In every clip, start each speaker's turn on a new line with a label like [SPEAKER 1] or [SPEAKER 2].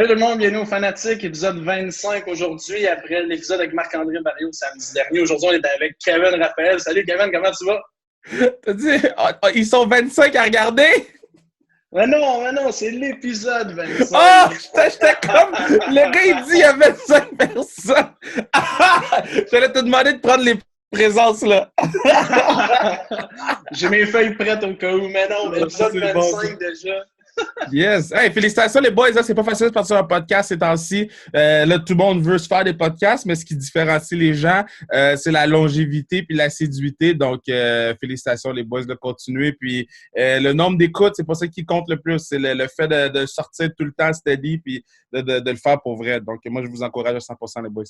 [SPEAKER 1] tout le monde, bienvenue au Fanatique, épisode 25 aujourd'hui, après l'épisode avec Marc-André Barriot samedi dernier. Aujourd'hui, on est avec Kevin Raphaël. Salut Kevin, comment tu vas?
[SPEAKER 2] T'as dit, ils sont 25 à regarder?
[SPEAKER 1] Mais non, c'est l'épisode 25.
[SPEAKER 2] Oh, j'étais comme, le gars, il dit, il y a 25 personnes. J'allais te demander de prendre les présences, là.
[SPEAKER 1] J'ai mes feuilles prêtes au cas où, mais non, épisode 25 bon, déjà.
[SPEAKER 2] Yes. Hey, félicitations les boys, hein, c'est pas facile de partir sur un podcast ces temps-ci. Là, tout le monde veut se faire des podcasts, mais ce qui différencie les gens, c'est la longévité puis l'assiduité. Donc, félicitations les boys de continuer. Puis, le nombre d'écoutes, c'est pas ça qui compte le plus. C'est le fait de sortir tout le temps steady puis de le faire pour vrai. Donc, moi, je vous encourage à 100% les boys.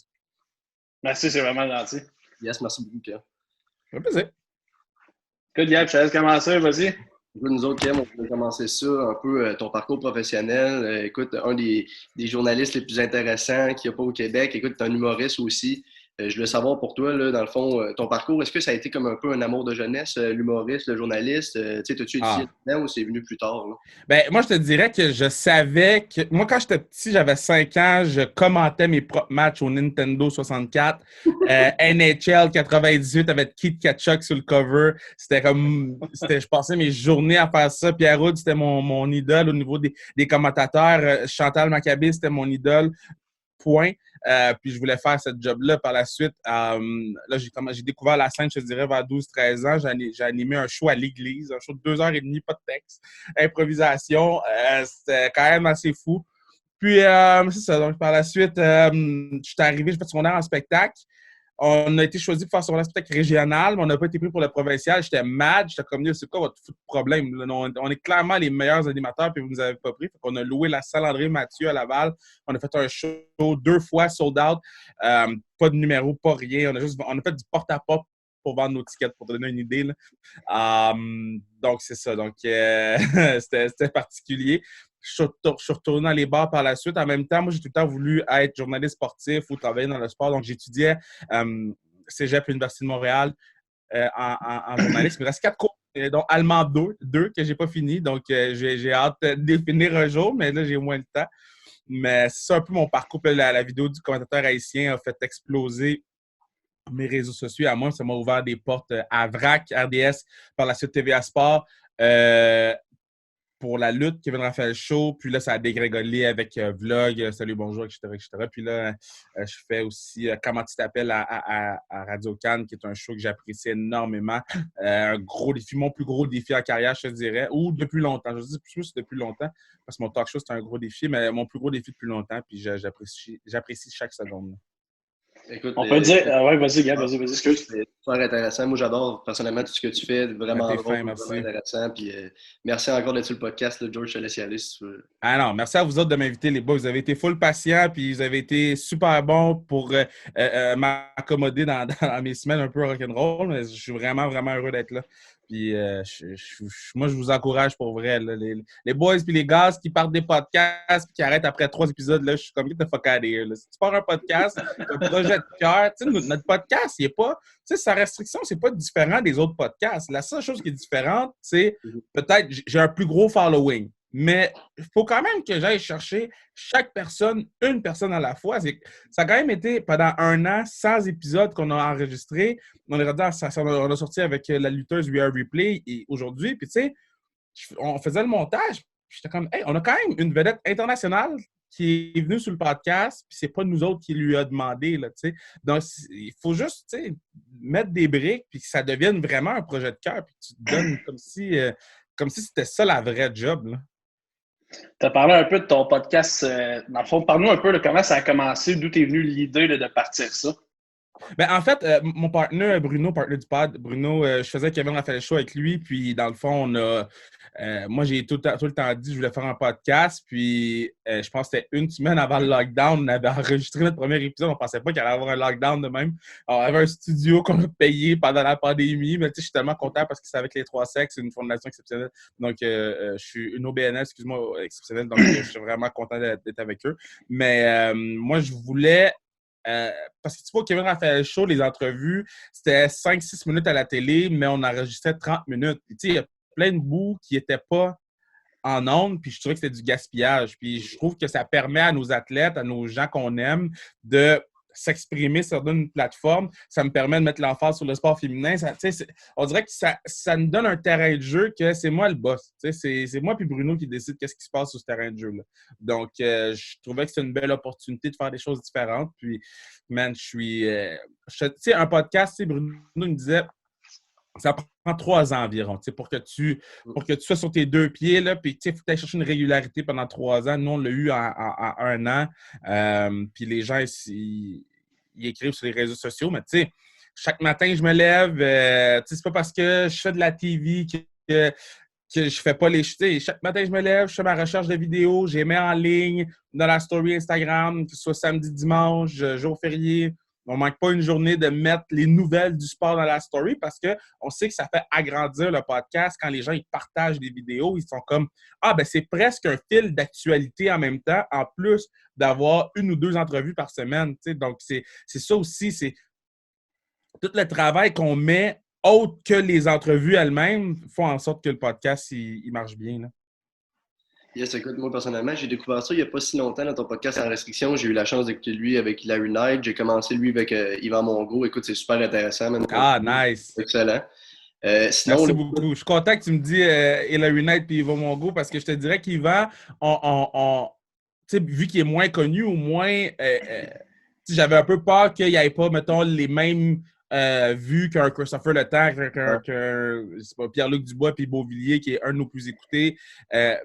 [SPEAKER 1] Merci, c'est vraiment gentil.
[SPEAKER 3] Yes, merci beaucoup, Kev.
[SPEAKER 2] Ça fait plaisir.
[SPEAKER 1] Good, Gab, je te laisse commencer, vas-y.
[SPEAKER 3] Écoute, nous autres, Kev, on va commencer ça, un peu ton parcours professionnel. Écoute, un des journalistes les plus intéressants qu'il n'y a pas au Québec. Écoute, tu es un humoriste aussi. Je voulais savoir pour toi, là, dans le fond, ton parcours, est-ce que ça a été comme un peu un amour de jeunesse, l'humoriste, le journaliste? Tu sais, t'as-tu étudié là-dedans ou c'est venu plus tard? Là?
[SPEAKER 2] Ben, moi, je te dirais que je savais que... Moi, quand j'étais petit, j'avais 5 ans, je commentais mes propres matchs au Nintendo 64. NHL 98 avec Keith Kachuk sur le cover. C'était comme... je passais mes journées à faire ça. Pierre Houd, c'était mon idole au niveau des commentateurs. Chantal Machabé, c'était mon idole. Point. Puis je voulais faire cette job-là par la suite. Là, j'ai découvert la scène, je te dirais, vers 12-13 ans. J'ai animé un show à l'église, un show de 2h30, pas de texte, improvisation. C'était quand même assez fou. Puis, c'est ça. Donc, par la suite, je suis arrivé, j'ai fait secondaire en spectacle. On a été choisi pour faire secondaire en spectacle régional, mais on n'a pas été pris pour le provincial. J'étais mad. J'étais comme, c'est quoi votre problème? Là, on est clairement les meilleurs animateurs, puis vous ne nous avez pas pris. Fait qu'on a loué la salle André Mathieu à Laval. On a fait un show 2 fois sold out. Pas de numéro, pas rien. On a fait du porte-à-porte pour vendre nos tickets, pour te donner une idée. Là. Donc, c'est ça. Donc, c'était particulier. Je suis retourné dans les bars par la suite. En même temps, moi, j'ai tout le temps voulu être journaliste sportif ou travailler dans le sport. Donc, j'étudiais Cégep à l'Université de Montréal en journalisme. Il me reste 4 cours, dont allemand 2 que je n'ai pas fini. Donc, j'ai hâte de finir un jour, mais là, j'ai moins de temps. Mais c'est un peu mon parcours. La vidéo du commentateur haïtien a fait exploser mes réseaux sociaux à moi. Ça m'a ouvert des portes à VRAC, RDS, par la suite TVA Sport. Pour la lutte, Kevin Raphaël Show. Puis là, ça a dégrégolé avec Vlog, Salut, bonjour, etc., etc. Puis là, je fais aussi Comment tu t'appelles à Radio Cannes, qui est un show que j'apprécie énormément. Un gros défi, mon plus gros défi en carrière, je te dirais, ou depuis longtemps. Je dis plus depuis longtemps, parce que mon talk show, c'est un gros défi, mais mon plus gros défi depuis longtemps, puis j'apprécie chaque seconde.
[SPEAKER 3] Écoute,
[SPEAKER 1] on peut dire... ouais, vas-y, Gab, vas-y, excuse.
[SPEAKER 3] C'est super intéressant. Moi, j'adore personnellement tout ce que tu fais. Vraiment drôle,
[SPEAKER 2] vraiment
[SPEAKER 3] intéressant. Puis, merci encore d'être sur le podcast. Là, George, je te laisse y aller si tu veux.
[SPEAKER 2] Ah non, merci à vous autres de m'inviter, les boys. Vous avez été full patients, puis vous avez été super bons pour m'accommoder dans mes semaines un peu rock'n'roll. Mais je suis vraiment, vraiment heureux d'être là. Puis moi, je vous encourage pour vrai. Là, les boys puis les gars qui partent des podcasts puis qui arrêtent après 3 épisodes, là, je suis comme get the fuck out of here. Là. Si tu pars un podcast, un projet de cœur, notre podcast, il est pas. Tu sais, sa restriction, c'est pas différent des autres podcasts. La seule chose qui est différente, c'est peut-être j'ai un plus gros following. Mais il faut quand même que j'aille chercher chaque personne, une personne à la fois. Ça a quand même été pendant 1 an, 100 épisodes qu'on a enregistrés. On a sorti avec la lutteuse We Are Replay et aujourd'hui. Puis tu sais, on faisait le montage. J'étais comme, hey, on a quand même une vedette internationale qui est venue sur le podcast, puis c'est pas nous autres qui lui a demandé, là, tu sais. Donc, il faut juste, tu sais, mettre des briques, puis que ça devienne vraiment un projet de cœur, puis que tu te donnes comme si c'était ça la vraie job, là.
[SPEAKER 1] Tu as parlé un peu de ton podcast. Dans le fond, parle-nous un peu de comment ça a commencé, d'où t'es venu l'idée de partir ça.
[SPEAKER 2] Ben, en fait, mon partenaire Bruno, partenaire du pod, Bruno, je faisais Kevin Raphaël Show avec lui, puis dans le fond, moi, j'ai tout le temps dit que je voulais faire un podcast, puis je pense que c'était 1 semaine avant le lockdown, on avait enregistré notre premier épisode, on pensait pas qu'il allait y avoir un lockdown de même. On avait un studio qu'on a payé pendant la pandémie, mais tu sais, je suis tellement content parce que c'est avec les 3 sexes, c'est une fondation exceptionnelle, donc je suis une OBNL, excuse-moi, exceptionnelle, donc je suis vraiment content d'être avec eux. Mais moi, je voulais... parce que tu vois, Kevin Raphaël Show, les entrevues, c'était 5-6 minutes à la télé, mais on enregistrait 30 minutes. Puis, tu sais, il y a plein de bouts qui n'étaient pas en ondes, puis je trouvais que c'était du gaspillage. Puis je trouve que ça permet à nos athlètes, à nos gens qu'on aime, de s'exprimer sur une plateforme. Ça me permet de mettre l'emphase sur le sport féminin. On dirait que ça nous donne un terrain de jeu que c'est moi le boss. C'est moi puis Bruno qui décide qu'est-ce qui se passe sur ce terrain de jeu-là. Donc, je trouvais que c'est une belle opportunité de faire des choses différentes. Puis, man, tu sais, un podcast, Bruno me disait, ça prend 3 ans environ, pour que tu sois sur tes 2 pieds, là, puis il faut que tu ailles chercher une régularité pendant 3 ans. Nous, on l'a eu en 1 an. Puis les gens, ils écrivent sur les réseaux sociaux, mais tu sais, chaque matin, je me lève. C'est pas parce que je fais de la TV que je fais pas les... Chaque matin, je me lève, je fais ma recherche de vidéos, je les mets en ligne dans la story Instagram, que ce soit samedi, dimanche, jour férié. On ne manque pas une journée de mettre les nouvelles du sport dans la story parce qu'on sait que ça fait agrandir le podcast quand les gens ils partagent des vidéos. Ils sont comme « Ah, ben c'est presque un fil d'actualité en même temps, en plus d'avoir 1 ou 2 entrevues par semaine. » Donc, c'est ça aussi, c'est tout le travail qu'on met autre que les entrevues elles-mêmes font en sorte que le podcast, il marche bien. Là.
[SPEAKER 3] Yes, écoute, moi personnellement, j'ai découvert ça il n'y a pas si longtemps dans ton podcast en restriction. J'ai eu la chance d'écouter lui avec Larry Knight. J'ai commencé lui avec Yvan Mongo. Écoute, c'est super intéressant. Man.
[SPEAKER 2] Ah, nice!
[SPEAKER 3] Excellent.
[SPEAKER 2] Sinon, merci beaucoup. Je suis content que tu me dis Larry Knight et Yvan Mongo parce que je te dirais qu'Yvan, vu qu'il est moins connu ou moins... j'avais un peu peur qu'il n'y ait pas, mettons, les mêmes... vu qu'un Christopher Le Temps, qu'un Pierre-Luc Dubois puis Beauvillier, qui est un de nos plus écoutés.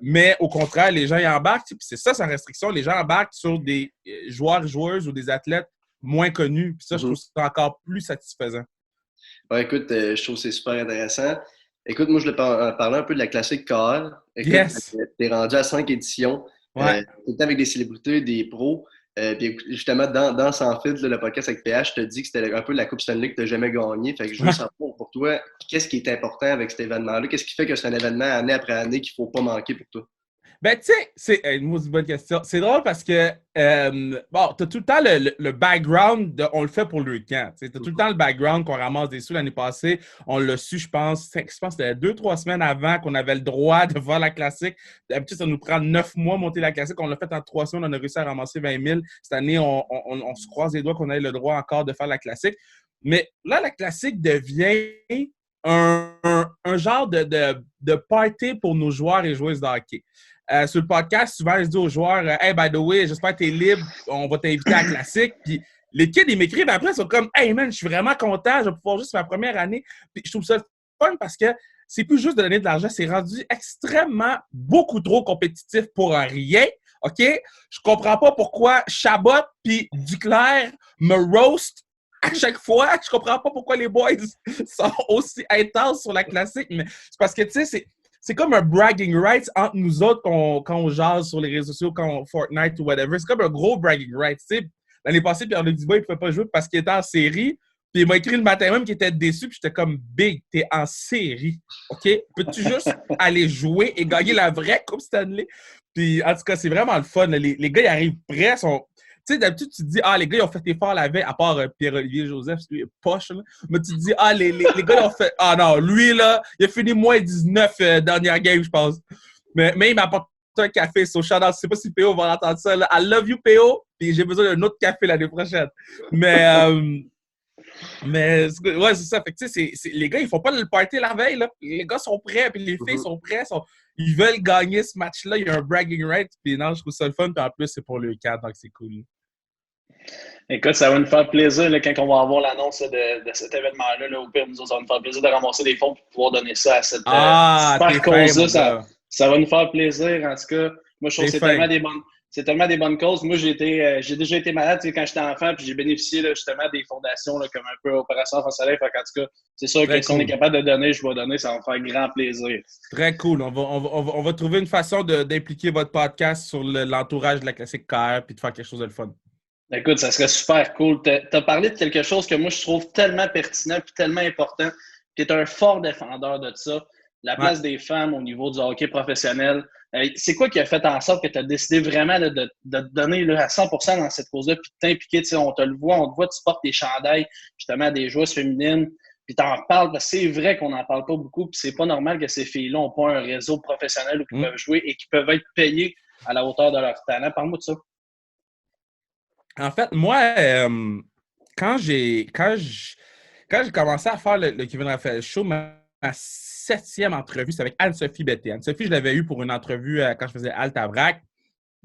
[SPEAKER 2] Mais au contraire, les gens y embarquent. Puis c'est ça, sa restriction. Les gens embarquent sur des joueurs, joueuses ou des athlètes moins connus. Puis ça, je trouve ça encore plus satisfaisant.
[SPEAKER 3] Ouais, écoute, je trouve que c'est super intéressant. Écoute, moi, je voulais parler un peu de la classique KR. Écoute,
[SPEAKER 2] yes!
[SPEAKER 3] T'es rendu à 5 éditions.
[SPEAKER 2] Ouais.
[SPEAKER 3] Tout avec des célébrités, des pros. Puis justement, dans Sans Filtre, le podcast avec PH, je te dis que c'était un peu la Coupe Stanley que tu n'as jamais gagnée. Fait que je veux savoir pour toi, qu'est-ce qui est important avec cet événement-là? Qu'est-ce qui fait que c'est un événement année après année qu'il ne faut pas manquer pour toi?
[SPEAKER 2] Ben, tu sais, c'est une bonne question. C'est drôle parce que, bon, tu as tout le temps le background on le fait pour le camp. Tu as tout le temps le background qu'on ramasse des sous l'année passée. On l'a su, je pense que c'était 2-3 semaines avant qu'on avait le droit de voir la classique. D'habitude, ça nous prend 9 mois monter la classique. On l'a fait en 3 semaines. On a réussi à ramasser 20 000. Cette année, on se croise les doigts qu'on ait le droit encore de faire la classique. Mais là, la classique devient un genre de party pour nos joueurs et joueuses de hockey. Sur le podcast, souvent, je dis aux joueurs « Hey, by the way, j'espère que tu es libre, on va t'inviter à la classique. » Puis les kids, ils m'écrivent après, ils sont comme « Hey, man, je suis vraiment content, je vais pouvoir juste ma première année. » Puis je trouve ça fun parce que c'est plus juste de donner de l'argent, c'est rendu extrêmement beaucoup trop compétitif pour rien. OK? Je comprends pas pourquoi Chabot puis Duclair me roast à chaque fois. Je comprends pas pourquoi les boys sont aussi intenses sur la classique, mais c'est parce que, tu sais, c'est comme un bragging rights entre nous autres quand on jase sur les réseaux sociaux, quand on Fortnite ou whatever. C'est comme un gros bragging rights. Tu sais, l'année passée, Pierre-Luc Dubois, il ne pouvait pas jouer parce qu'il était en série. Puis il m'a écrit le matin même qu'il était déçu. Puis j'étais comme, Big, t'es en série. OK? Peux-tu juste aller jouer et gagner la vraie Coupe Stanley? Puis en tout cas, c'est vraiment le fun. Les gars, ils arrivent prêts. Tu sais, d'habitude, tu te dis, ah, les gars, ils ont fait effort la veille, à part Pierre-Olivier Joseph, lui, il est poche, là. Mais tu te dis, ah, les gars, ils ont fait, ah non, lui, là, il a fini moins 19 dernière game, je pense. Mais il m'apporte un café, so shout out. Je sais pas si PO va entendre ça, là. I love you, PO, puis j'ai besoin d'un autre café l'année prochaine. Mais ouais, c'est ça. Fait que, tu sais, les gars, ils font pas le party la veille, là. Les gars sont prêts, puis les filles sont prêts, ils veulent gagner ce match-là. Il y a un bragging right, puis non, je trouve ça le fun, puis en plus, c'est pour le cadre, donc c'est cool.
[SPEAKER 1] Écoute, ça va nous faire plaisir là, quand on va avoir l'annonce de cet événement-là. Là, au pire, nous autres, ça va nous faire plaisir de ramasser des fonds pour pouvoir donner ça à cette super cause-là. Ça va nous faire plaisir. En tout cas, moi, je trouve que c'est tellement des bonnes causes. Moi, j'ai déjà été malade quand j'étais enfant, puis j'ai bénéficié là, justement des fondations là, comme un peu Opération Enfant Soleil. En tout cas, c'est sûr que si on est capable de donner, je vais donner, ça va me faire grand plaisir.
[SPEAKER 2] Très cool. On va trouver une façon d'impliquer votre podcast sur l'entourage de la classique KR puis de faire quelque chose de le fun.
[SPEAKER 1] Écoute, ça serait super cool. Tu as parlé de quelque chose que moi, je trouve tellement pertinent et tellement important. Tu es un fort défendeur de ça. La place des femmes au niveau du hockey professionnel. C'est quoi qui a fait en sorte que tu as décidé vraiment là, de te donner là, à 100% dans cette cause-là puis de t'impliquer? On te le voit, tu portes tes chandails justement à des joueuses féminines. puis t'en parles, parce que c'est vrai qu'on n'en parle pas beaucoup, puis c'est pas normal que ces filles-là n'ont pas un réseau professionnel où ils peuvent jouer et qui peuvent être payés à la hauteur de leur talent. Parle-moi de ça.
[SPEAKER 2] En fait, moi, quand j'ai commencé à faire le Kevin Raphaël Show, ma 7e entrevue, c'est avec Anne-Sophie Betté. Anne-Sophie, je l'avais eue pour une entrevue quand je faisais Halte à Vrac.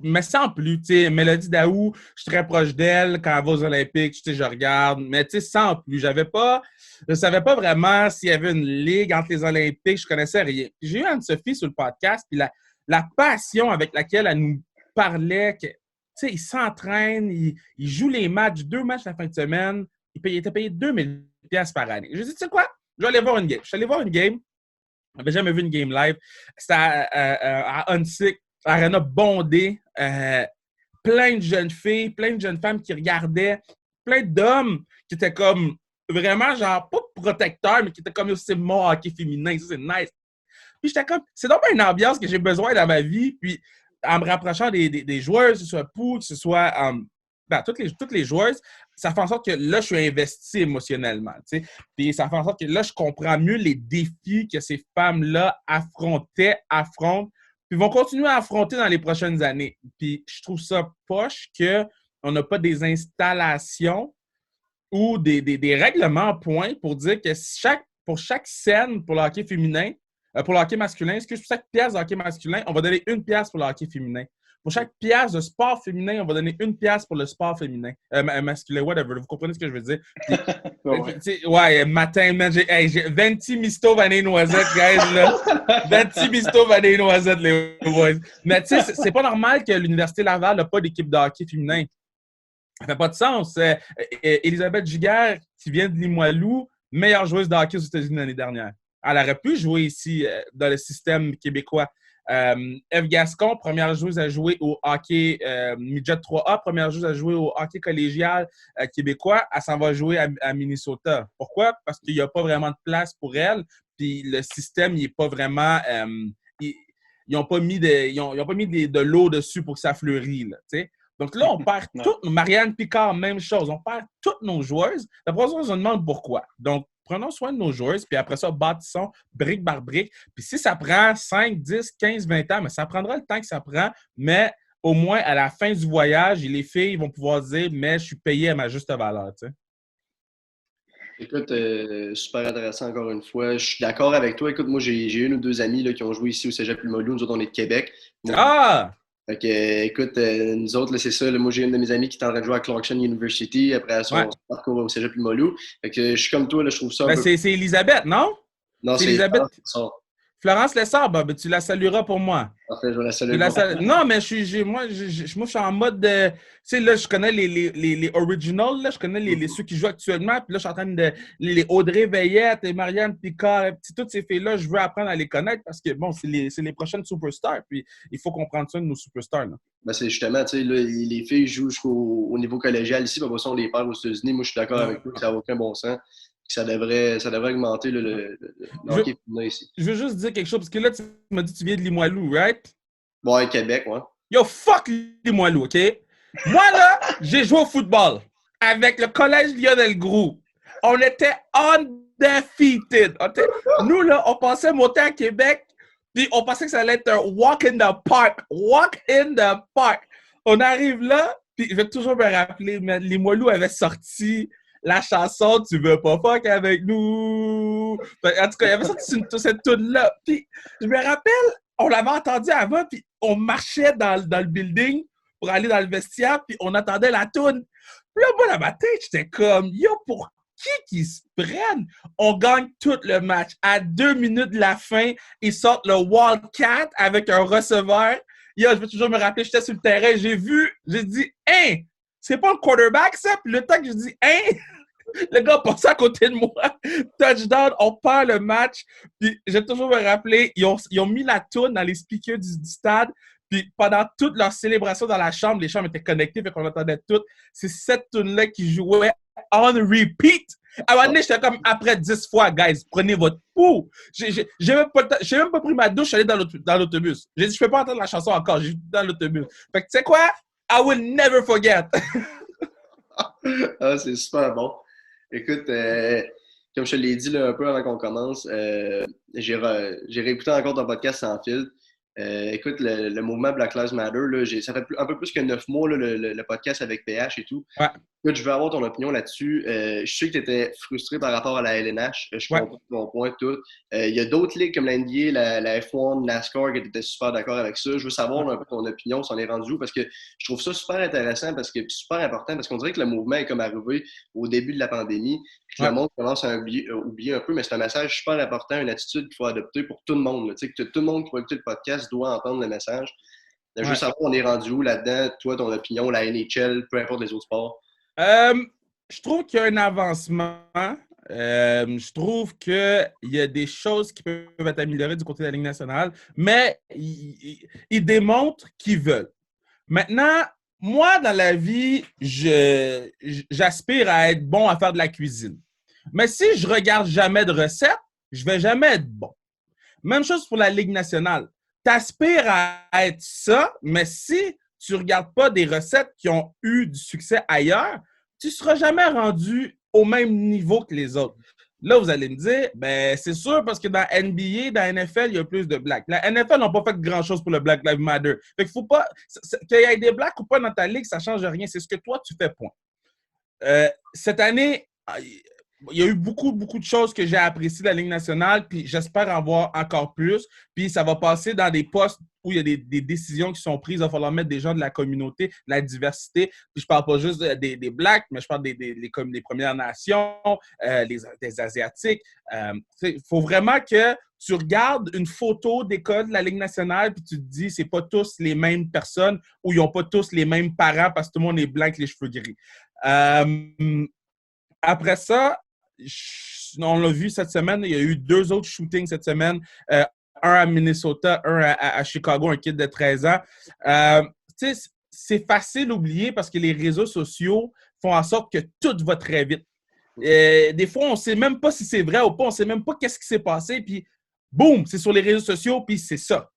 [SPEAKER 2] Mais sans plus, tu sais, Mélodie Daou, je suis très proche d'elle. Quand elle va aux Olympiques, tu sais, je regarde. Mais tu sais, sans plus. Je savais pas vraiment s'il y avait une ligue entre les Olympiques. Je connaissais rien. J'ai eu Anne-Sophie sur le podcast, puis la passion avec laquelle elle nous parlait, que, tu sais, il s'entraîne, il joue les matchs, 2 matchs la fin de semaine. Il était payé 2000$ par année. Je dit, tu sais quoi? Je vais aller voir une game. Je suis allé voir une game. Je n'avais jamais vu une game live. C'était à Huntsic. Arena bondée, plein de jeunes filles, plein de jeunes femmes qui regardaient, plein d'hommes qui étaient comme vraiment, genre, pas protecteurs, mais qui étaient comme c'est mon hockey féminin, ça c'est nice. Puis j'étais comme, c'est donc une ambiance que j'ai besoin dans ma vie, puis en me rapprochant des joueurs, que ce soit Pou, que ce soit toutes les joueuses, ça fait en sorte que là, je suis investi émotionnellement, tu sais. Puis ça fait en sorte que là, je comprends mieux les défis que ces femmes-là affrontent, puis vont continuer à affronter dans les prochaines années. Puis je trouve ça poche qu'on n'a pas des installations ou des règlements point pour dire que pour chaque scène pour le hockey féminin, pour le hockey masculin, pour chaque pièce de hockey masculin, on va donner 1$ pour le hockey féminin. Pour chaque pièce de sport féminin, on va donner 1$ pour le sport féminin. Masculin, whatever. Vous comprenez ce que je veux dire? Puis, matin, man, j'ai 20 misto vanille noisette, guys, là. 20 misto vanille noisette, les boys. Mais tu sais, c'est pas normal que l'Université Laval n'a pas d'équipe de hockey féminin. Ça fait pas de sens. Elisabeth Giguère, qui vient de Limoilou, meilleure joueuse de hockey aux États-Unis l'année dernière. Elle aurait pu jouer ici dans le système québécois. Eve Gascon, première joueuse à jouer au hockey midget 3A, première joueuse à jouer au hockey collégial québécois. Elle s'en va jouer à Minnesota. Pourquoi? Parce qu'il n'y a pas vraiment de place pour elle. Puis le système, il n'est pas vraiment... ils n'ont pas mis de l'eau dessus pour que ça fleurisse. Donc là, on perd toutes. Marianne Picard, même chose. On perd toutes nos joueuses. Après ça, on se demande pourquoi. Donc, prenons soin de nos joueuses, puis après ça, bâtissons brique par brique. Puis si ça prend 5, 10, 15, 20 ans, mais ça prendra le temps que ça prend, mais au moins, à la fin du voyage, les filles vont pouvoir dire « mais je suis payé à ma juste valeur ».
[SPEAKER 3] Écoute, super intéressant encore une fois. Je suis d'accord avec toi. Écoute, moi, j'ai une ou deux amis là, qui ont joué ici au Cégep Limoilou. Nous autres, on est de Québec. Fait que, écoute, nous autres, là, c'est ça. Là, moi, j'ai une de mes amies qui est en train de jouer à Clarkson University après son parcours au Cégep Limoilou. Fait que je suis comme toi, là, je trouve ça.
[SPEAKER 2] C'est Elisabeth, non?
[SPEAKER 3] Non, c'est Elisabeth.
[SPEAKER 2] Florence Lessard, ben, tu la salueras pour moi.
[SPEAKER 3] Parfait, je vais la saluer.
[SPEAKER 2] Non, mais moi, je suis en mode de... Tu sais, là, je connais les originals, là, je connais ceux qui jouent actuellement, puis là, je suis en train de... Les Audrey Veillette et Marianne Picard, toutes ces filles-là, je veux apprendre à les connaître parce que, bon, c'est les prochaines superstars, puis il faut comprendre ça de nos superstars, là.
[SPEAKER 3] Ben, c'est justement, tu sais, les filles jouent jusqu'au niveau collégial ici, puis après ça, on les perd aux États-Unis. Moi, je suis d'accord avec toi que ça n'a aucun bon sens. Ça devrait augmenter le hockey féminin ici.
[SPEAKER 2] Je veux juste dire quelque chose, parce que là, tu m'as dit que tu viens de Limoilou, right?
[SPEAKER 3] Ouais, Québec, ouais.
[SPEAKER 2] Yo, fuck Limoilou, OK? Moi, là, j'ai joué au football avec le collège Lionel Groux. On était undefeated. Nous, là, on pensait monter à Québec, puis on pensait que ça allait être un walk in the park. Walk in the park. On arrive là, puis je vais toujours me rappeler, mais Limoilou avait sorti la chanson « Tu veux pas fuck avec nous ». En tout cas, il y avait sorti cette tune-là. Puis je me rappelle, on l'avait entendu avant, puis on marchait dans le building pour aller dans le vestiaire, puis on attendait la tune. Puis là, moi, dans ma tête, j'étais comme « Yo, pour qui se prennent? » On gagne tout le match. À 2 minutes de la fin, ils sortent le Wildcat avec un receveur. Yo, je vais toujours me rappeler, j'étais sur le terrain, j'ai dit « Hein? C'est pas un quarterback, ça? » Puis le temps que je dis « Hein? » Le gars passe à côté de moi. Touchdown, on perd le match. Puis j'ai toujours me rappeler, ils ont mis la toune dans les speakers du stade. Puis pendant toute leur célébration dans la chambre, les chambres étaient connectées, fait qu'on entendait tout. C'est cette toune-là qui jouait on repeat. À un moment donné, j'étais comme après 10 fois, guys, prenez votre pouls. J'ai même pas pris ma douche, je suis allé dans l'autobus. J'ai dit, je peux pas entendre la chanson encore, j'ai dans l'autobus. Fait que tu sais quoi? I will never forget.
[SPEAKER 3] Ah, c'est super bon. Écoute, comme je te l'ai dit là, un peu avant qu'on commence, j'ai réécouté encore ton podcast sans fil. Écoute, le mouvement Black Lives Matter, là, ça fait un peu plus que 9 mois, là, le podcast avec PH et tout.
[SPEAKER 2] Ouais.
[SPEAKER 3] Écoute, je veux avoir ton opinion là-dessus. Je sais que tu étais frustré par rapport à la LNH. Je comprends ton point, tout. Il y a d'autres ligues comme la NBA, la F1, NASCAR qui étaient super d'accord avec ça. Je veux savoir un peu ton opinion, si on est rendu où, parce que je trouve ça super intéressant, super important, parce qu'on dirait que le mouvement est comme arrivé au début de la pandémie. Puis le monde commence à oublier un peu, mais c'est un message super important, une attitude qu'il faut adopter pour tout le monde. Tu sais, que tout le monde qui va écouter le podcast doit entendre le message. Je veux savoir, on est rendu où là-dedans, toi, ton opinion, la NHL, peu importe les autres sports.
[SPEAKER 2] Je trouve qu'il y a un avancement. Je trouve qu'il y a des choses qui peuvent être améliorées du côté de la Ligue nationale, mais ils démontrent qu'ils veulent. Maintenant, moi, dans la vie, j'aspire à être bon à faire de la cuisine. Mais si je ne regarde jamais de recettes, je ne vais jamais être bon. Même chose pour la Ligue nationale. Tu aspires à être ça, mais si tu ne regardes pas des recettes qui ont eu du succès ailleurs, tu ne seras jamais rendu au même niveau que les autres. Là, vous allez me dire, ben c'est sûr parce que dans NBA, dans NFL, il y a plus de blacks. La NFL n'a pas fait grand-chose pour le Black Lives Matter. Fait qu'il faut pas... Qu'il y ait des blacks ou pas dans ta ligue, ça ne change rien. C'est ce que toi, tu fais, point. Cette année, il y a eu beaucoup de choses que j'ai appréciées de la Ligue nationale, puis j'espère en voir encore plus. Puis ça va passer dans des postes où il y a des décisions qui sont prises. Il va falloir mettre des gens de la communauté, de la diversité. Puis je parle pas juste des Blacks, mais je parle des Premières Nations, des Asiatiques. Il faut vraiment que tu regardes une photo d'école de la Ligue nationale puis tu te dis c'est pas tous les mêmes personnes ou ils n'ont pas tous les mêmes parents parce que tout le monde est blanc avec les cheveux gris. Après ça, on l'a vu cette semaine, il y a eu 2 autres shootings cette semaine. Un à Minnesota, un à Chicago, un kid de 13 ans. C'est facile d'oublier parce que les réseaux sociaux font en sorte que tout va très vite. Des fois, on ne sait même pas si c'est vrai ou pas, on ne sait même pas qu'est-ce qui s'est passé, puis boum, c'est sur les réseaux sociaux, puis c'est ça.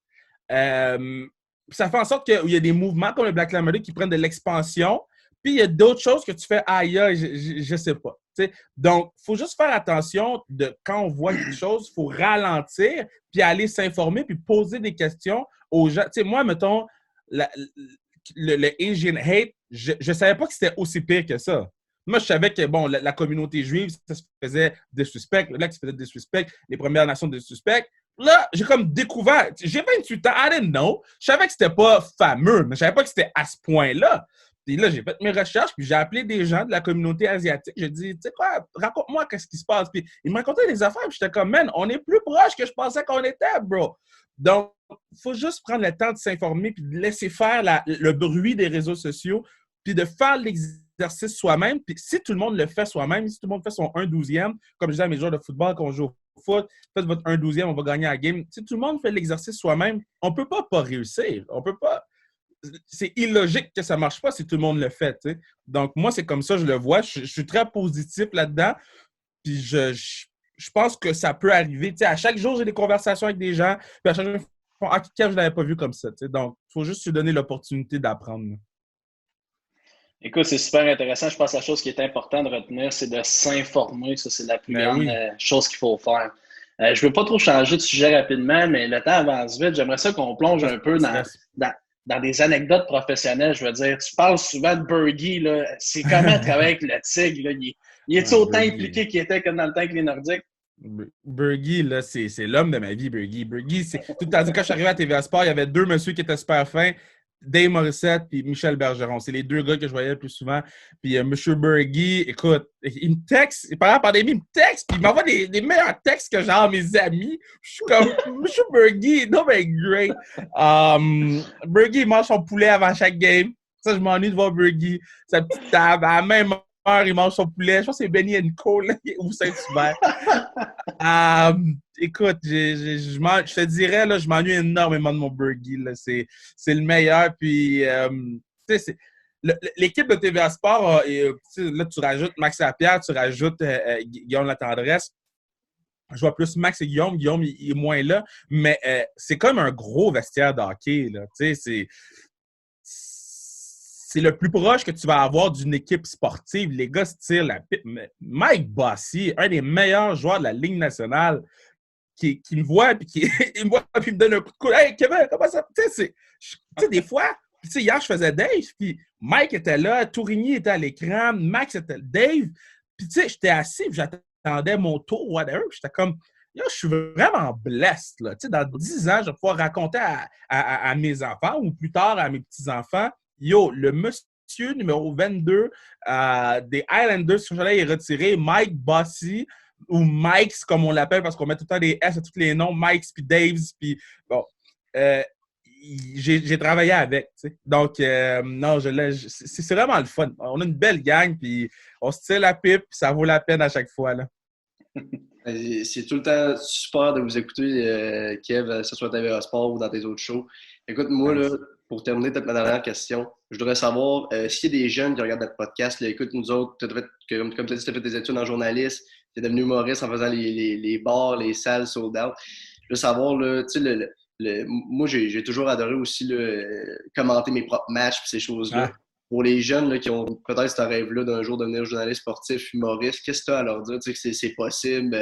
[SPEAKER 2] Ça fait en sorte qu'il y a des mouvements comme le Black Lives Matter qui prennent de l'expansion, puis il y a d'autres choses que tu fais ailleurs, je ne sais pas. T'sais. Donc, il faut juste faire attention de quand on voit quelque chose, il faut ralentir, puis aller s'informer, puis poser des questions aux gens. T'sais, moi, mettons, le Asian hate, je ne savais pas que c'était aussi pire que ça. Moi, je savais que, bon, la communauté juive, ça se faisait disrespect, le lac se faisait disrespect, les Premières Nations disrespect. Là, j'ai comme découvert, j'ai 28 ans, I didn't know. Je savais que c'était pas fameux, mais je savais pas que c'était à ce point-là. Puis là, j'ai fait mes recherches, puis j'ai appelé des gens de la communauté asiatique. J'ai dit, tu sais quoi, raconte-moi qu'est-ce qui se passe. Puis ils me racontaient des affaires, puis j'étais comme, man, on est plus proche que je pensais qu'on était, bro. Donc, il faut juste prendre le temps de s'informer, puis de laisser faire le bruit des réseaux sociaux, puis de faire l'exercice soi-même. Puis si tout le monde le fait soi-même, si tout le monde fait son 1/12e, comme je disais à mes joueurs de football quand on joue au foot, faites votre 1/12e, on va gagner la game. Si tout le monde fait l'exercice soi-même, on ne peut pas réussir. On peut pas. C'est illogique que ça ne marche pas si tout le monde le fait. T'sais. Donc, moi, c'est comme ça, je le vois. Je suis très positif là-dedans. Puis, je pense que ça peut arriver. T'sais, à chaque jour, j'ai des conversations avec des gens. Puis, à chaque jour, je ne l'avais pas vu comme ça. T'sais. Donc, il faut juste lui donner l'opportunité d'apprendre.
[SPEAKER 1] Écoute, c'est super intéressant. Je pense que la chose qui est importante de retenir, c'est de s'informer. Ça, c'est la plus grande chose qu'il faut faire. Je ne veux pas trop changer de sujet rapidement, mais le temps avance vite. J'aimerais ça qu'on plonge un peu dans des anecdotes professionnelles. Je veux dire, tu parles souvent de Bergie. Là. C'est comment travailler avec le Tigre? Là? Il est-tu autant impliqué qu'il était comme dans le temps avec les Nordiques?
[SPEAKER 2] Bergie, là, c'est l'homme de ma vie, Bergie. Bergie, c'est... Tout à dit, quand je suis arrivé à TVA Sport, il y avait 2 messieurs qui étaient super fins. Dave Morissette et Michel Bergeron. C'est les 2 gars que je voyais le plus souvent. Puis M. Bergie, écoute, il me texte, pendant la pandémie, il me texte, puis il m'envoie des meilleurs textes que genre mes amis. Je suis comme, M. Bergie, non mais great. Bergie, il mange son poulet avant chaque game. Ça, je m'ennuie de voir Bergie. Sa petite table, à la même heure, il mange son poulet. Je pense que c'est Benny & Co, là, ou Saint-Hubert. Écoute, je te dirais, là, je m'ennuie énormément de mon Bergie. Là. C'est le meilleur. Puis, tu sais, l'équipe de TVA Sport, là, tu rajoutes Max Lapierre, tu rajoutes Guillaume Latendresse. Je vois plus Max et Guillaume. Guillaume, il est moins là. Mais c'est comme un gros vestiaire de hockey. Là. Tu sais, c'est le plus proche que tu vas avoir d'une équipe sportive. Les gars se tirent la pipe. Mike Bossy, un des meilleurs joueurs de la Ligue nationale, qui me voit, puis il me voit, puis il me donne un coup de coude. « Hey, Kevin, comment ça? » Tu sais, des fois, hier, je faisais Dave, puis Mike était là, Tourigny était à l'écran, Max était là, Dave. Puis, tu sais, j'étais assis, puis j'attendais mon tour, whatever, puis j'étais comme, yo, je suis vraiment blessed, là. Tu sais, dans 10 ans, je vais pouvoir raconter à mes enfants, ou plus tard à mes petits-enfants, yo, le monsieur numéro 22 des Islanders, son chandail est retiré, Mike Bossy, ou Mikes, comme on l'appelle, parce qu'on met tout le temps des S à tous les noms, Mikes, puis Daves, puis bon. J'ai travaillé avec, tu sais. Donc, non, c'est vraiment le fun. On a une belle gang, puis on se tire la pipe, puis ça vaut la peine à chaque fois, là.
[SPEAKER 3] C'est tout le temps super de vous écouter, Kev, que ce soit à TVA Sport ou dans tes autres shows. Écoute, moi, là, pour terminer peut-être ma dernière question, je voudrais savoir s'il y a des jeunes qui regardent notre podcast, là, écoute, nous autres, comme tu as dit, tu as fait des études en journaliste, tu es devenu humoriste en faisant les bars, les salles sold out. Je veux savoir, là, tu sais, moi, j'ai toujours adoré aussi là, commenter mes propres matchs et ces choses-là. Ah. Pour les jeunes là, qui ont peut-être ce rêve-là d'un jour devenir journaliste sportif, humoriste, qu'est-ce que tu as à leur dire? Tu sais que c'est possible.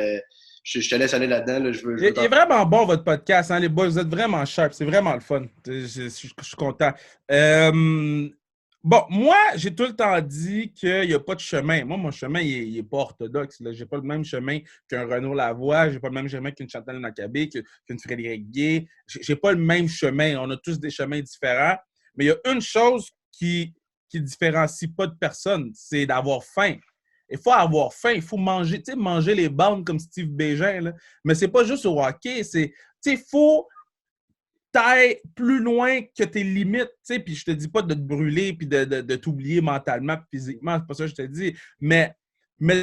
[SPEAKER 3] Je te laisse aller là-dedans. Là,
[SPEAKER 2] il est vraiment bon, votre podcast. Hein, les boys, vous êtes vraiment sharp. C'est vraiment le fun. Je suis content. Bon, moi, j'ai tout le temps dit qu'il n'y a pas de chemin. Moi, mon chemin, il n'est pas orthodoxe. Je n'ai pas le même chemin qu'un Renaud Lavoie. Je n'ai pas le même chemin qu'une Chantal Nakabe, qu'une Frédéric Guay. Je n'ai pas le même chemin. On a tous des chemins différents. Mais il y a une chose qui différencie pas de personne, c'est d'avoir faim. Il faut avoir faim, il faut manger, tu sais, manger les bandes comme Steve Bégin, là. Mais c'est pas juste au hockey, c'est, tu sais, il faut t'ailler plus loin que tes limites, tu sais, puis je te dis pas de te brûler puis de t'oublier mentalement, physiquement, c'est pas ça que je te dis, mais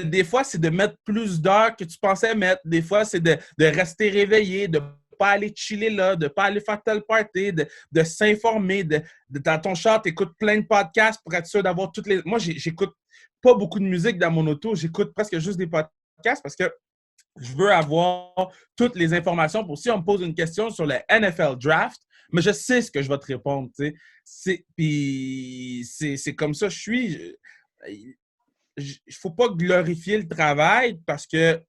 [SPEAKER 2] des fois, c'est de mettre plus d'heures que tu pensais mettre, des fois, c'est de rester réveillé, de pas aller chiller là, de pas aller faire tel party, de s'informer, dans ton char, tu écoutes plein de podcasts pour être sûr d'avoir toutes les... Moi, j'écoute pas beaucoup de musique dans mon auto, j'écoute presque juste des podcasts parce que je veux avoir toutes les informations pour si on me pose une question sur le NFL Draft, mais je sais ce que je vais te répondre, tu sais. Puis c'est comme ça je suis. Il ne faut pas glorifier le travail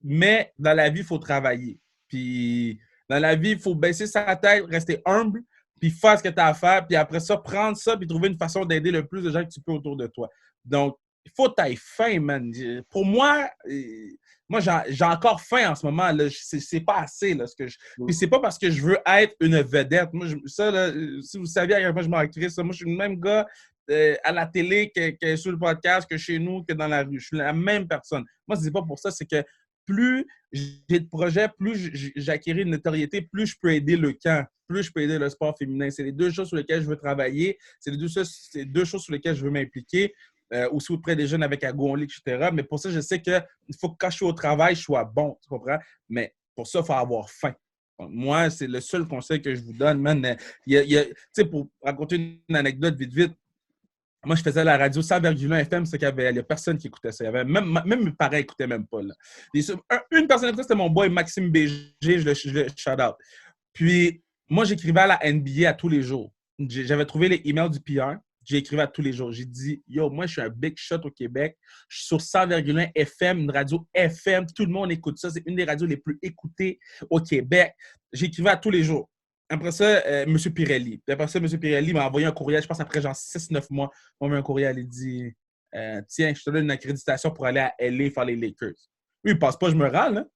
[SPEAKER 2] mais dans la vie, il faut travailler. Puis dans la vie, il faut baisser sa tête, rester humble, puis faire ce que tu as à faire, puis après ça, prendre ça, puis trouver une façon d'aider le plus de gens que tu peux autour de toi. Donc, il faut que tu aies faim, man. Pour moi, j'ai encore faim en ce moment. Là. C'est pas assez. Là, Puis c'est pas parce que je veux être une vedette. Moi, là, si vous saviez à quel point je m'en crée, moi, je suis le même gars à la télé que sur le podcast, que chez nous, que dans la rue. Je suis la même personne. Moi, c'est pas pour ça. C'est que plus j'ai de projets, plus j'acquéris une notoriété, plus je peux aider le camp, plus je peux aider le sport féminin. C'est les deux choses sur lesquelles je veux travailler. C'est les deux choses sur lesquelles je veux m'impliquer. Aussi auprès des jeunes avec Ago-Only, etc. Mais pour ça, je sais qu'il faut que quand je suis au travail, je sois bon, tu comprends? Mais pour ça, il faut avoir faim. Donc, moi, c'est le seul conseil que je vous donne, man. Tu sais, pour raconter une anecdote vite, moi, je faisais la radio 100,1 FM, c'est qu'il n'y a personne qui écoutait ça. Même mes parents n'écoutaient même pas. Là. Une personne écoutait, c'était mon boy Maxime BG, je le shout-out. Puis, moi, j'écrivais à la NBA à tous les jours. J'avais trouvé les emails du PR. J'écrivais à tous les jours. J'ai dit, yo, moi, je suis un big shot au Québec. Je suis sur 100,1 FM, une radio FM. Tout le monde écoute ça. C'est une des radios les plus écoutées au Québec. J'écrivais à tous les jours. Après ça, M. Pirelli. Puis après ça, M. Pirelli m'a envoyé un courriel, je pense après genre 6-9 mois. Il m'a envoyé un courriel, il dit tiens, je te donne une accréditation pour aller à LA faire les Lakers. Lui, il ne passe pas, je me rends, là.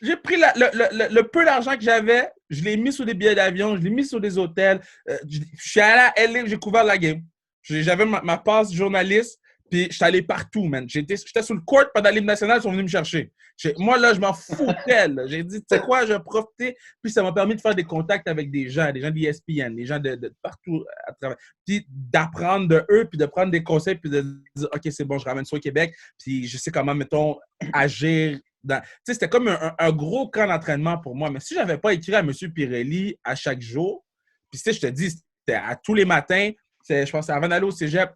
[SPEAKER 2] J'ai pris le peu d'argent que j'avais, je l'ai mis sur des billets d'avion, je l'ai mis sur des hôtels. Je suis allé à LA, j'ai couvert la game. J'avais ma passe journaliste, puis j'étais allé partout, man. J'étais sur le court pendant l'hymne national, ils sont venus me chercher. Moi, là, je m'en foutais. Là. J'ai dit, tu sais quoi, je vais profiter. Puis ça m'a permis de faire des contacts avec des gens de l'ESPN, des gens de partout à travers. Puis d'apprendre de eux, puis de prendre des conseils, puis de dire, OK, c'est bon, je ramène ça au Québec. Puis je sais comment, mettons, agir. Tu sais, c'était comme un gros camp d'entraînement pour moi. Mais si je n'avais pas écrit à M. Pirelli à chaque jour, puis tu sais, je te dis, c'était à tous les matins, je pense avant d'aller au cégep,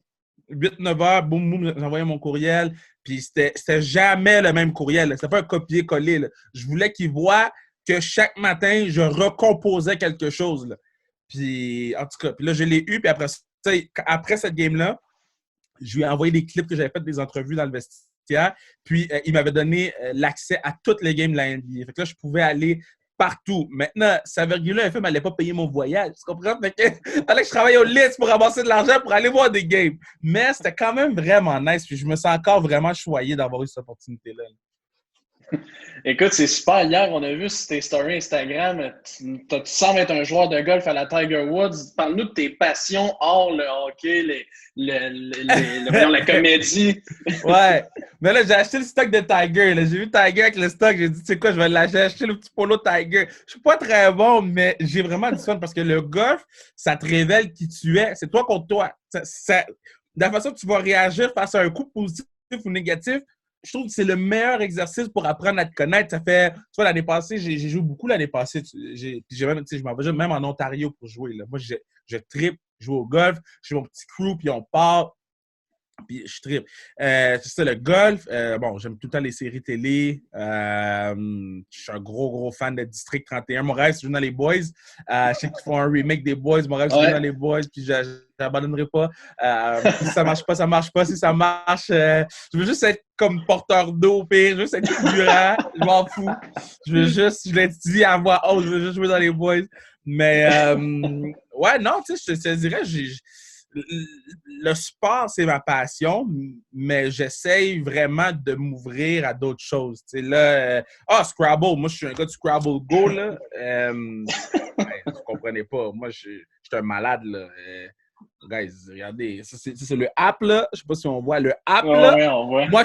[SPEAKER 2] 8-9 heures, boum, boum, j'envoyais mon courriel. Puis c'était jamais le même courriel. C'était pas un copier-coller. Là. Je voulais qu'il voit que chaque matin, je recomposais quelque chose. Là. Puis, en tout cas, puis là, je l'ai eu. Puis après ça, après cette game-là, je lui ai envoyé des clips que j'avais fait des entrevues dans le vestiaire. Puis, il m'avait donné l'accès à toutes les games de la NBA. Fait que là, je pouvais aller partout. Maintenant, sa Virgula FM n'allait pas payer mon voyage. Tu comprends? Fait que fallait que je travaille au Litz pour ramasser de l'argent pour aller voir des games. Mais c'était quand même vraiment nice. Puis je me sens encore vraiment choyé d'avoir eu cette opportunité-là.
[SPEAKER 1] Écoute, c'est super. Hier, on a vu sur tes stories Instagram, tu sembles être un joueur de golf à la Tiger Woods. Parle-nous de tes passions hors le hockey, la comédie.
[SPEAKER 2] Ouais. Mais là, j'ai acheté le stock de Tiger. Là. J'ai vu Tiger avec le stock. J'ai dit, tu sais quoi, je vais acheter le petit polo Tiger. Je suis pas très bon, mais j'ai vraiment du fun parce que le golf, ça te révèle qui tu es. C'est toi contre toi. De la façon que tu vas réagir face à un coup positif ou négatif, je trouve que c'est le meilleur exercice pour apprendre à te connaître. Ça fait, tu vois, l'année passée, j'ai joué beaucoup l'année passée. Je m'en vais même en Ontario pour jouer. Là. Moi, je trippe, je joue au golf, je suis mon petit crew, puis on part. Puis je trippe. C'est ça, le golf. Bon, j'aime tout le temps les séries télé. Je suis un gros fan de District 31. Mon rêve, c'est de jouer dans les Boys. Je sais qu'ils font un remake des Boys. Mon rêve, c'est de jouer dans les Boys. Puis je n'abandonnerai pas. Si ça marche pas, ça marche pas. Si ça marche, je veux juste être comme porteur d'eau, pire. Je veux juste être figurant. Je m'en fous. Je l'ai dit à voix haute. Je veux juste jouer dans les Boys. Mais, ouais, non, tu sais, je te dirais, le sport, c'est ma passion, mais j'essaye vraiment de m'ouvrir à d'autres choses. Tu sais, là, Scrabble, moi, je suis un gars de Scrabble Go, là. Vous comprenez pas. Moi, je suis un malade, là. Guys, regardez, ça, c'est le app, là. Je sais pas si on voit le app, là.
[SPEAKER 1] Ouais, on voit.
[SPEAKER 2] Moi,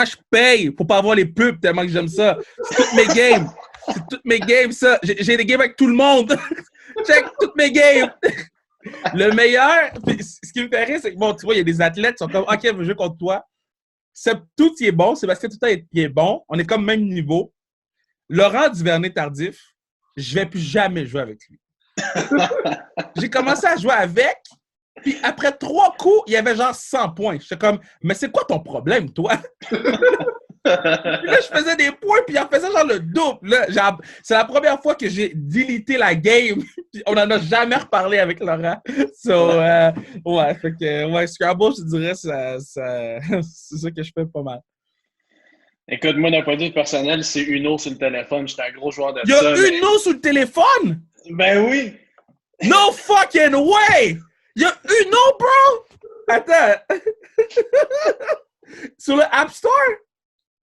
[SPEAKER 2] je paye pour pas avoir les pubs tellement que j'aime ça. C'est toutes mes games. C'est toutes mes games, ça. J'ai des games avec tout le monde. Check toutes mes games. Le meilleur, ce qui me fait rire, c'est que, bon, tu vois, il y a des athlètes qui sont comme, OK, je veux jouer contre toi. Tout qui est bon, Sébastien tout qui est bon. On est comme même niveau. Laurent Duvernay-Tardif, je vais plus jamais jouer avec lui. J'ai commencé à jouer avec, puis après 3 coups, il y avait genre 100 points. J'étais comme, mais c'est quoi ton problème, toi? Puis là, je faisais des points, puis il en faisait genre le double. Là, c'est la première fois que j'ai délité la game. Puis on n'en a jamais reparlé avec Laurent. So, ouais, fait que, ouais, Scrabble, je dirais, c'est ça que je fais pas mal.
[SPEAKER 1] Écoute, moi, d'un point de vue personnel, c'est Uno sur le téléphone. J'étais un gros joueur de
[SPEAKER 2] ça. Il y a Uno sur le téléphone?
[SPEAKER 1] Ben oui!
[SPEAKER 2] No fucking way! Il y a Uno, bro! Attends. Sur le App Store?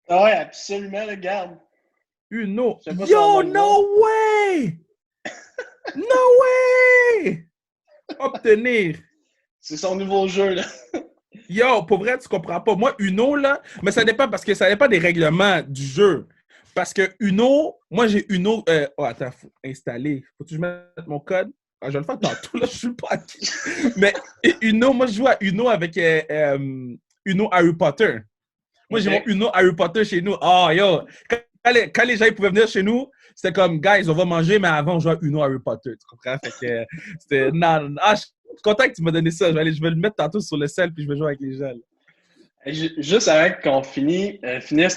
[SPEAKER 1] Ah ouais, absolument, regarde.
[SPEAKER 2] Uno. Yo, no way! No way! Obtenir.
[SPEAKER 1] C'est son nouveau jeu, là.
[SPEAKER 2] Yo, pour vrai, tu comprends pas. Moi, Uno, là, mais ça dépend parce que ça dépend des règlements du jeu. Parce que Uno, moi, j'ai Uno. Attends, faut installer. Faut-tu que je mette mon code? Je vais le faire tantôt, là, je suis pas acquis. Mais Uno, moi, je joue à Uno avec Uno Harry Potter. Moi, j'ai mon Uno Harry Potter chez nous. Oh, yo! Quand les gens pouvaient venir chez nous, c'était comme, guys, on va manger, mais avant, on jouait à Uno Harry Potter. Tu comprends? Fait que c'était. Non. Je suis content que tu m'as donné ça. Je vais le mettre tantôt sur le sel, puis je vais jouer avec les gens. Là.
[SPEAKER 1] Juste avant qu'on finisse,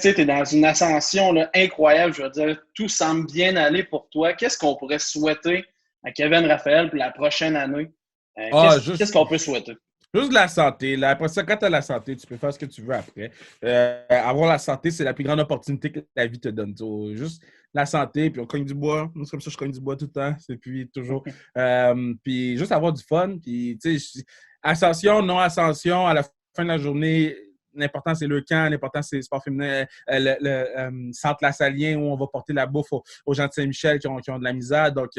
[SPEAKER 1] tu es dans une ascension là, incroyable. Je veux dire, tout semble bien aller pour toi. Qu'est-ce qu'on pourrait souhaiter à Kevin Raphaël pour la prochaine année? Qu'est-ce qu'on peut souhaiter?
[SPEAKER 2] Juste de la santé. Là. Après ça, quand tu as la santé, tu peux faire ce que tu veux après. Avoir la santé, c'est la plus grande opportunité que la vie te donne. So, juste la santé, puis on cogne du bois. Moi, c'est comme ça, je cogne du bois tout le temps. C'est puis toujours. Puis juste avoir du fun. Puis, tu sais, ascension, non-ascension, à la fin de la journée, l'important, c'est le camp. L'important, c'est le sport féminin. Le centre La Salien où on va porter la bouffe aux gens de Saint-Michel qui ont de la misère. Donc,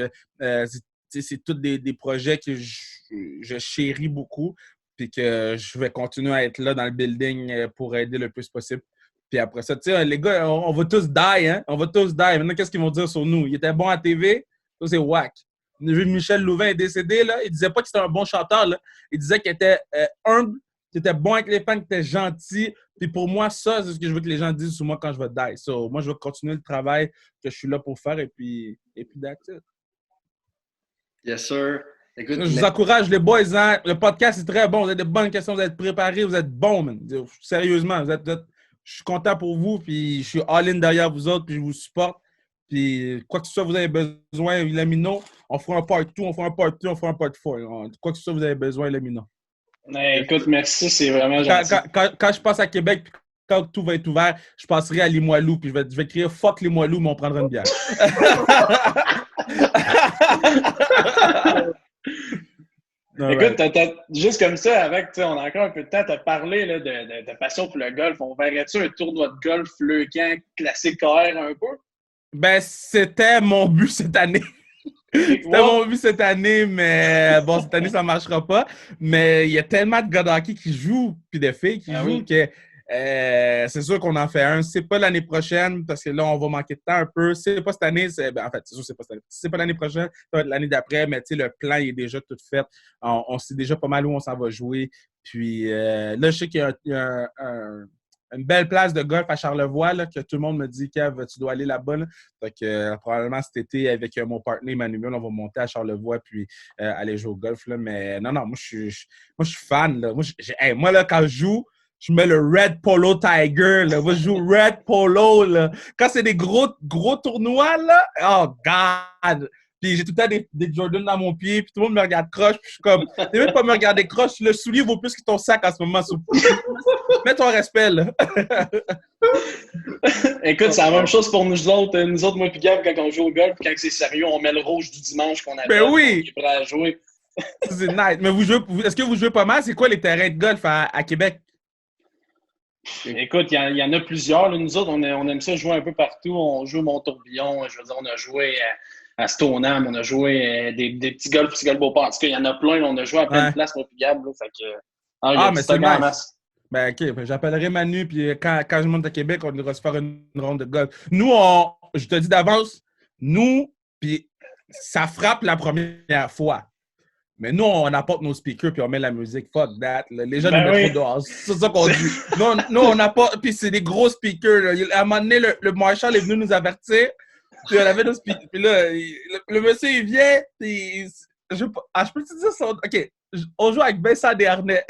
[SPEAKER 2] c'est tous des projets que je chéris beaucoup. Puis que je vais continuer à être là dans le building pour aider le plus possible. Puis après ça, tu sais, les gars, on va tous die, hein? On va tous die. Maintenant, qu'est-ce qu'ils vont dire sur nous? Il était bon à TV, ça, c'est whack. Michel Louvain est décédé, là. Il disait pas que c'était un bon chanteur, là. Il disait qu'il était humble, qu'il était bon avec les fans, qu'il était gentil. Puis pour moi, ça, c'est ce que je veux que les gens disent sur moi quand je vais die. So, moi, je vais continuer le travail que je suis là pour faire et puis that's it.
[SPEAKER 3] Yes, sir. Écoute,
[SPEAKER 2] je vous encourage, les boys, hein? Le podcast est très bon. Vous avez des bonnes questions, vous êtes préparés, vous êtes bons, man. Sérieusement, je suis content pour vous, puis je suis all-in derrière vous autres, puis je vous supporte. Puis quoi que ce soit, vous avez besoin, Villamino, On fera un part 2, on fera un part 3, on fera un part 4. Quoi que ce soit, vous avez besoin, le Mina.
[SPEAKER 1] Écoute, merci, c'est vraiment gentil.
[SPEAKER 2] Quand je passe à Québec, quand tout va être ouvert, je passerai à Limoilou, puis je vais crier « Fuck Limoilou », mais on prendra une bière.
[SPEAKER 1] Écoute, juste comme ça, on a encore un peu de temps, tu as parlé là, de ta passion pour le golf. On verrait-tu un tournoi de golf Leucan classique KR un peu?
[SPEAKER 2] Ben, c'était mon but cette année. C'était mon but cette année, mais bon, cette année, ça ne marchera pas. Mais il y a tellement de gars d'hockey qui jouent, puis de filles qui jouent, que c'est sûr qu'on en fait un. C'est pas l'année prochaine, parce que là, on va manquer de temps un peu. C'est pas cette année, en fait, c'est sûr, c'est pas cette année. Si c'est pas l'année prochaine, ça va être l'année d'après, mais tu sais, le plan il est déjà tout fait. On sait déjà pas mal où on s'en va jouer. Puis là, je sais qu'il y a une belle place de golf à Charlevoix, là, que tout le monde me dit, Kev, tu dois aller là-bas. Là. Donc, probablement cet été, avec mon partenaire Emmanuel, on va monter à Charlevoix puis aller jouer au golf. Là. Mais non, moi, je suis fan. Là. Moi, là, quand je joue, je mets le Red Polo Tiger. Là. Moi, je joue Red Polo. Là. Quand c'est des gros tournois, là, oh, God! Puis j'ai tout le temps des Jordan dans mon pied, puis tout le monde me regarde croche, puis je suis comme, t'es même pas me regarder croche, le soulier vaut plus que ton sac en ce moment. Mets ton respect, là.
[SPEAKER 1] Écoute, c'est la même chose pour nous autres, moi et Gab, quand on joue au golf, quand c'est sérieux, on met le rouge du dimanche qu'on a.
[SPEAKER 2] Ben oui!
[SPEAKER 1] Qui est prêt à jouer.
[SPEAKER 2] C'est nice. Mais est-ce que vous jouez pas mal? C'est quoi les terrains de golf à Québec?
[SPEAKER 1] Écoute, il y en a plusieurs. Là. Nous autres, on aime ça jouer un peu partout. On joue au Mont-Tourbillon, je veux dire, on a joué à Stoneham, on a joué des petits golfs, petits golfs Beauport. En tout cas, il y en a plein. On a joué à plein de places, moi et Gab. Là, fait que,
[SPEAKER 2] mais c'est nice. Ben, OK. Ben, j'appellerai Manu, puis quand je monte à Québec, on ira se faire une ronde de golf. Nous, je te dis d'avance, puis ça frappe la première fois. Mais nous, on apporte nos speakers puis on met la musique. Fuck that. Là. Les gens nous mettent trop dehors. C'est ça qu'on dit. Non, on apporte. Puis c'est des gros speakers. Là. À un moment donné, le Marshall est venu nous avertir. Puis on avait nos speakers. Puis là, le monsieur, il vient. Puis je peux te dire ça? OK. On joue avec Vincent Desharnais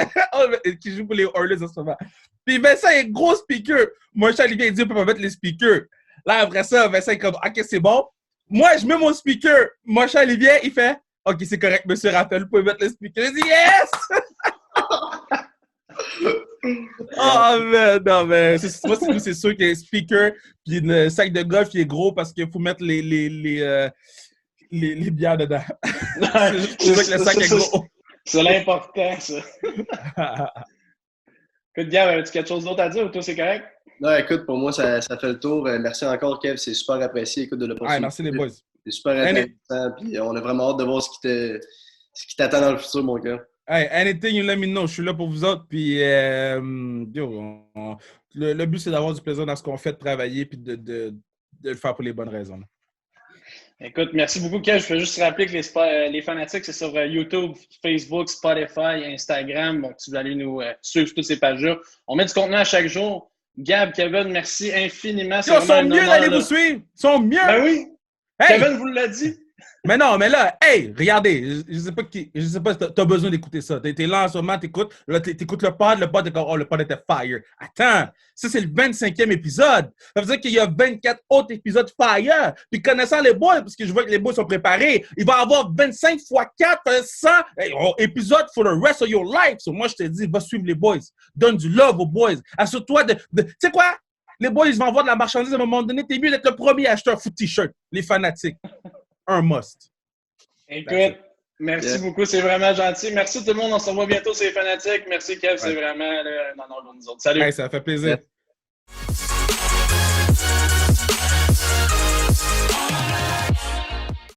[SPEAKER 2] qui joue pour les Oilers en ce moment. Puis Vincent est gros speaker. Marshall, il vient, il dit on peut pas mettre les speakers. Là, après ça, Vincent est comme OK, c'est bon. Moi, je mets mon speaker. Marshall, il vient, il fait OK, c'est correct, monsieur Raphaël, vous pouvez mettre le speaker. Je dis yes! Non, mais moi, c'est sûr qu'il y a un speaker, puis le sac de golf qui est gros parce qu'il faut mettre les bières dedans. C'est sûr que le sac est gros.
[SPEAKER 1] C'est l'important, ça. Écoute, Gab, as-tu quelque chose d'autre à dire ou toi, c'est correct?
[SPEAKER 3] Non, écoute, pour moi, ça fait le tour. Merci encore, Kev, c'est super apprécié. Écoute, de l'opportunité.
[SPEAKER 2] Merci les boys.
[SPEAKER 3] C'est super intéressant, puis on a vraiment hâte de voir ce qui t'attend dans le futur, mon gars.
[SPEAKER 2] Hey, anything you let me know, je suis là pour vous autres, puis le but, c'est d'avoir du plaisir dans ce qu'on fait, de travailler, puis de le faire pour les bonnes raisons.
[SPEAKER 1] Écoute, merci beaucoup, Kev. Je veux juste rappeler que les fanatiques, c'est sur YouTube, Facebook, Spotify, Instagram. Donc, tu veux aller nous suivre sur toutes ces pages-là. On met du contenu à chaque jour. Gab, Kevin, merci infiniment.
[SPEAKER 2] Ils sont mieux d'aller vous suivre. Ils sont mieux.
[SPEAKER 1] Ben oui. Hey. Kevin vous l'a dit.
[SPEAKER 2] Mais non, mais là, hey, regardez, je sais pas si t'as besoin d'écouter ça. T'es là en ce moment, t'écoutes, là, t'écoutes le pod est comme, oh, le pod était fire. Attends, ça, c'est le 25e épisode. Ça veut dire qu'il y a 24 autres épisodes fire. Puis connaissant les boys, parce que je vois que les boys sont préparés, il va y avoir 25 x 4, 100 épisodes for the rest of your life. So, moi, je te dis, va suivre les boys. Donne du love aux boys. Assure-toi tu sais quoi? Les boys, ils vont avoir de la marchandise à un moment donné. T'es mieux d'être le premier à acheter un foot t-shirt. Les fanatiques. Un must.
[SPEAKER 1] Écoute, merci beaucoup. C'est vraiment gentil. Merci tout le monde. On se revoit bientôt. C'est les fanatiques. Merci, Kev. C'est vraiment non, nous autres. Salut.
[SPEAKER 2] Hey, ça fait plaisir.